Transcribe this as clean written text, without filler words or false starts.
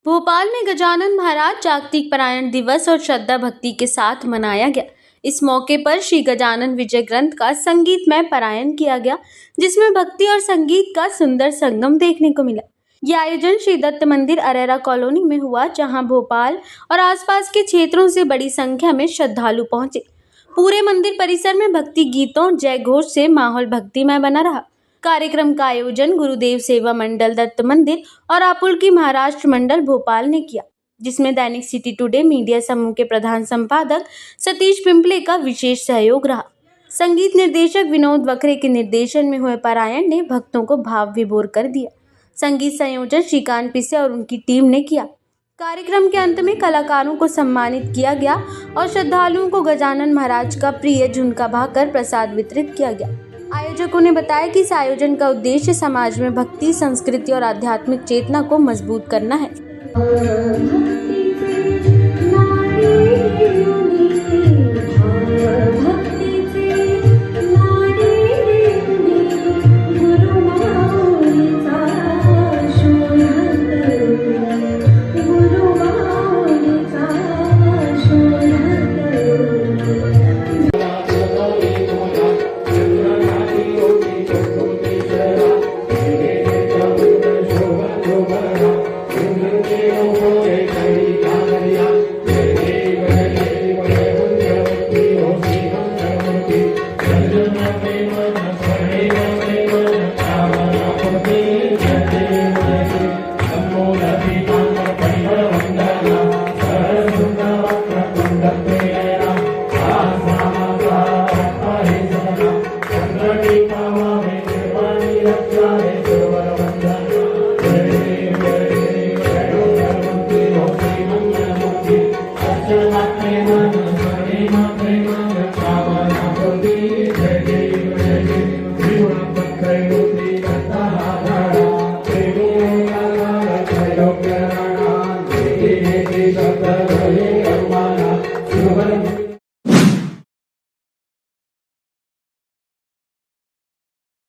भोपाल में गजानन महाराज जागतिक पारायण दिवस और श्रद्धा भक्ति के साथ मनाया गया। इस मौके पर श्री गजानन विजय ग्रंथ का संगीतमय पारायण किया गया, जिसमें भक्ति और संगीत का सुंदर संगम देखने को मिला। यह आयोजन श्री दत्त मंदिर अरेरा कॉलोनी में हुआ, जहां भोपाल और आसपास के क्षेत्रों से बड़ी संख्या में श्रद्धालु पहुंचे। पूरे मंदिर परिसर में भक्ति गीतों जय घोष से माहौल भक्तिमय बना रहा। कार्यक्रम का आयोजन गुरुदेव सेवा मंडल दत्त मंदिर और आपुल्की महाराष्ट्र मंडल भोपाल ने किया, जिसमें दैनिक सिटी टुडे मीडिया समूह के प्रधान संपादक सतीश पिंपले का विशेष सहयोग रहा। संगीत निर्देशक विनोद वखरे के निर्देशन में हुए पारायण ने भक्तों को भाव विभोर कर दिया। संगीत संयोजन श्रीकांत पिसे और उनकी टीम ने किया। कार्यक्रम के अंत में कलाकारों को सम्मानित किया गया और श्रद्धालुओं को गजानन महाराज का प्रिय झुनका भाकर प्रसाद वितरित किया गया। आयोजकों ने बताया कि इस आयोजन का उद्देश्य समाज में भक्ति, संस्कृति और आध्यात्मिक चेतना को मजबूत करना है।